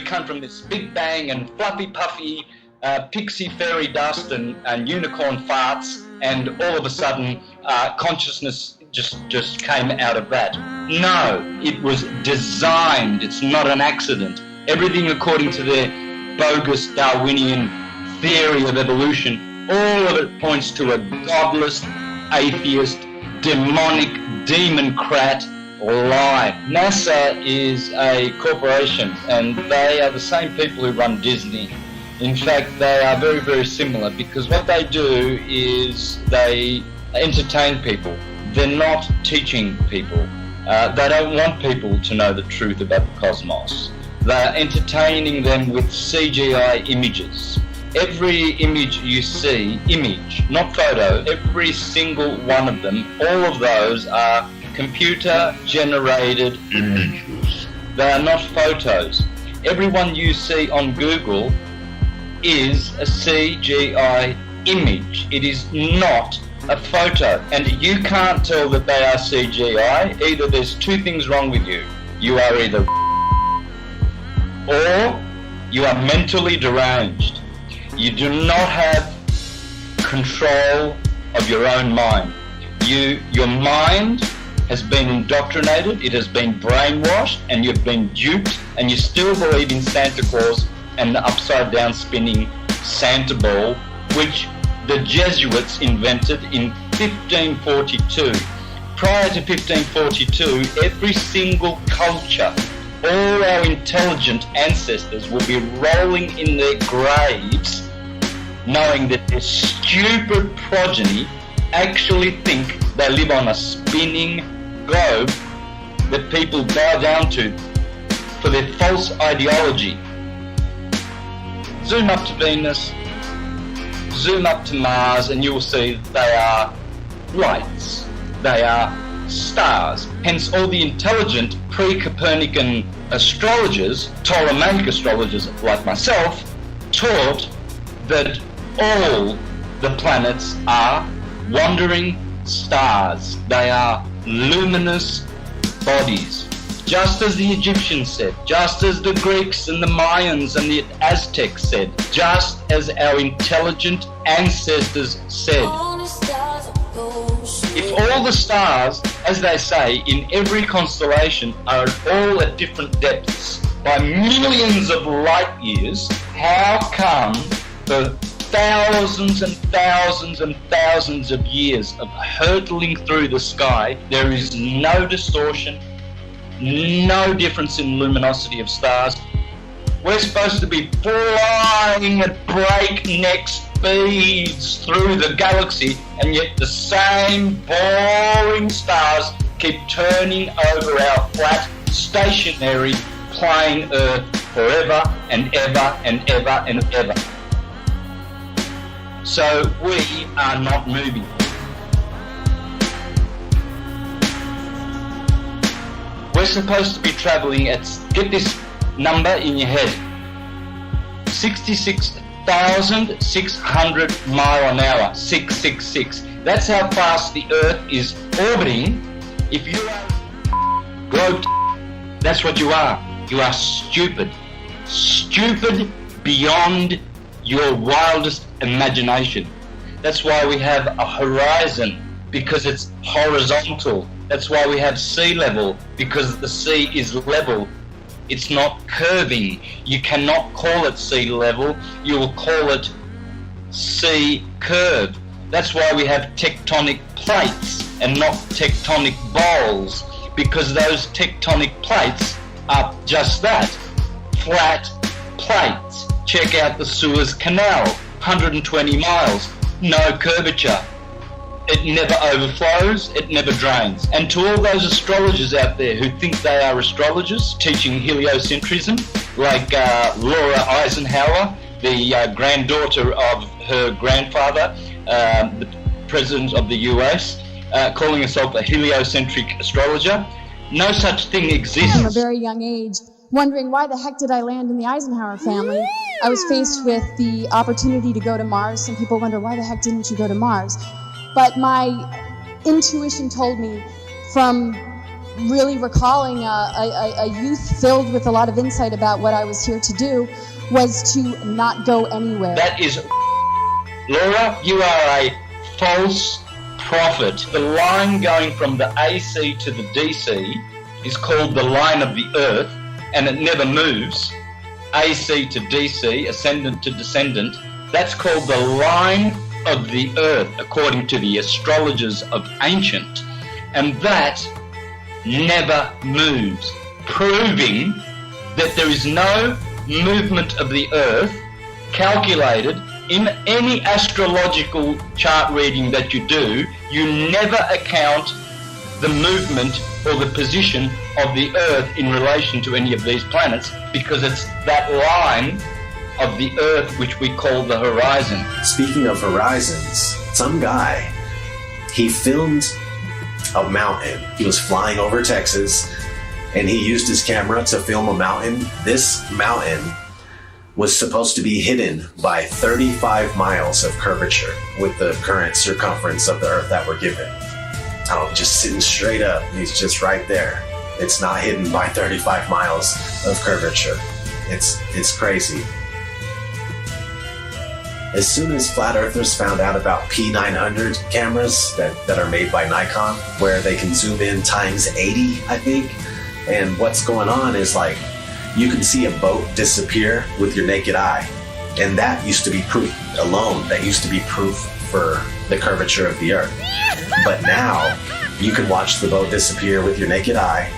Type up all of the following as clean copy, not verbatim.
come from this big bang and fluffy puffy pixie fairy dust and unicorn farts, and all of a sudden consciousness just came out of that. No, it was designed. It's not an accident. Everything according to their bogus Darwinian theory of evolution, all of it points to a godless, atheist, demonic, demon-crat lie. NASA is a corporation, and they are the same people who run Disney. In fact, they are very, very similar, because what they do is they entertain people. They're not teaching people. They don't want people to know the truth about the cosmos. They're entertaining them with CGI images. Every image you see, image, not photo, every single one of them, all of those are computer-generated images. They are not photos. Every one you see on Google is a CGI image. It is not a photo. And you can't tell that they are CGI. Either there's two things wrong with you. You are either or you are mentally deranged. You do not have control of your own mind. Your mind has been indoctrinated, it has been brainwashed, and you've been duped, and you still believe in Santa Claus and the upside down spinning Santa ball, which the Jesuits invented in 1542. Prior to 1542, every single culture, all our intelligent ancestors will be rolling in their graves knowing that their stupid progeny actually think they live on a spinning globe that people bow down to for their false ideology. Zoom up to Venus, zoom up to Mars, and you will see that they are lights. They are stars. Hence all the intelligent pre-Copernican astrologers, Ptolemaic astrologers like myself, taught that all the planets are wandering stars. They are luminous bodies. Just as the Egyptians said, just as the Greeks and the Mayans and the Aztecs said, just as our intelligent ancestors said. If all the stars, as they say, in every constellation are all at different depths by millions of light years, how come for thousands and thousands and thousands of years of hurtling through the sky, there is no distortion, no difference in luminosity of stars? We're supposed to be flying at breakneck speeds through the galaxy, and yet the same boring stars keep turning over our flat, stationary, plain Earth forever and ever and ever and ever. So we are not moving. We're supposed to be traveling at, get this number in your head, 66,600 mile an hour, 666. That's how fast the Earth is orbiting. If you are globe, that's what you are. You are stupid. Stupid beyond your wildest imagination. That's why we have a horizon, because it's horizontal. That's why we have sea level, because the sea is level. It's not curving. You cannot call it sea level. You will call it sea curve. That's why we have tectonic plates and not tectonic bowls, because those tectonic plates are just that, flat plates. Check out the Suez Canal, 120 miles, no curvature. It never overflows, it never drains. And to all those astrologers out there who think they are astrologers, teaching heliocentrism, like Laura Eisenhower, the granddaughter of her grandfather, the president of the US, calling herself a heliocentric astrologer, no such thing exists. From a very young age, wondering why the heck did I land in the Eisenhower family. I was faced with the opportunity to go to Mars. Some people wonder, why the heck didn't you go to Mars? But my intuition told me from really recalling a youth filled with a lot of insight about what I was here to do was to not go anywhere. That is, Laura, you are a false prophet. The line going from the AC to the DC is called the line of the earth, and it never moves. AC to DC, ascendant to descendant, that's called the line of the earth, according to the astrologers of ancient. And that never moves, proving that there is no movement of the earth calculated in any astrological chart reading that you do. You never account the movement or the position of the earth in relation to any of these planets, because it's that line of the earth which we call the horizon. Speaking of horizons, some guy, he filmed a mountain. He was flying over Texas and he used his camera to film a mountain. This mountain was supposed to be hidden by 35 miles of curvature with the current circumference of the earth that we're given. Just sitting straight up. He's just right there. It's not hidden by 35 miles of curvature. It's crazy. As soon as flat earthers found out about P900 cameras that are made by Nikon, where they can zoom in times 80, I think, and what's going on is like, you can see a boat disappear with your naked eye. And that used to be proof alone. That used to be proof for the curvature of the earth. But now, you can watch the boat disappear with your naked eye.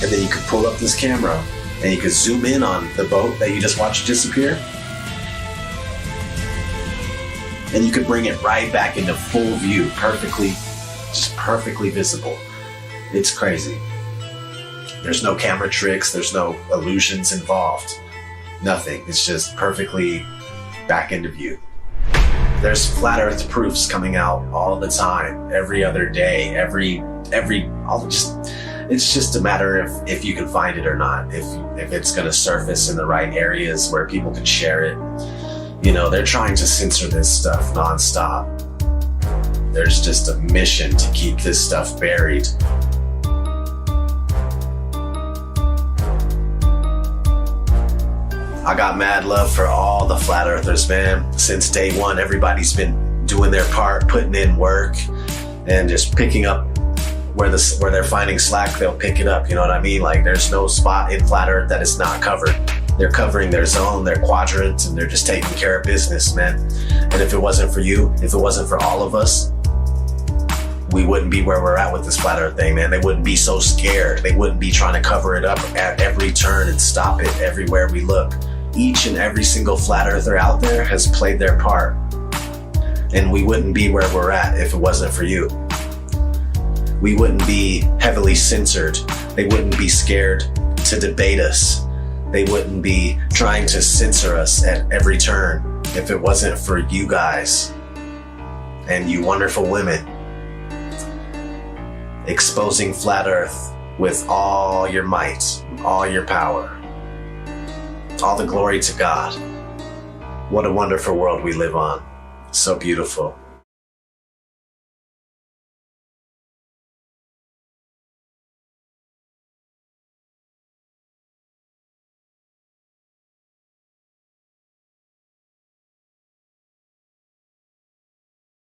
And then you could pull up this camera and you could zoom in on the boat that you just watched disappear. And you could bring it right back into full view, just perfectly visible. It's crazy. There's no camera tricks, there's no illusions involved. Nothing. It's just perfectly back into view. There's flat earth proofs coming out all the time, every other day, it's just a matter of if you can find it or not, if it's gonna surface in the right areas where people can share it. You know, they're trying to censor this stuff nonstop. There's just a mission to keep this stuff buried. I got mad love for all the flat earthers, man. Since day one, everybody's been doing their part, putting in work, and just picking up where they're finding slack, they'll pick it up, you know what I mean? Like, there's no spot in flat earth that is not covered. They're covering their zone, their quadrant, and they're just taking care of business, man. And if it wasn't for you, if it wasn't for all of us, we wouldn't be where we're at with this flat earth thing, man. They wouldn't be so scared. They wouldn't be trying to cover it up at every turn and stop it everywhere we look. Each and every single flat earther out there has played their part. And we wouldn't be where we're at if it wasn't for you. We wouldn't be heavily censored. They wouldn't be scared to debate us. They wouldn't be trying to censor us at every turn if it wasn't for you guys and you wonderful women exposing flat earth with all your might, all your power. All the glory to God. What a wonderful world we live on. So beautiful.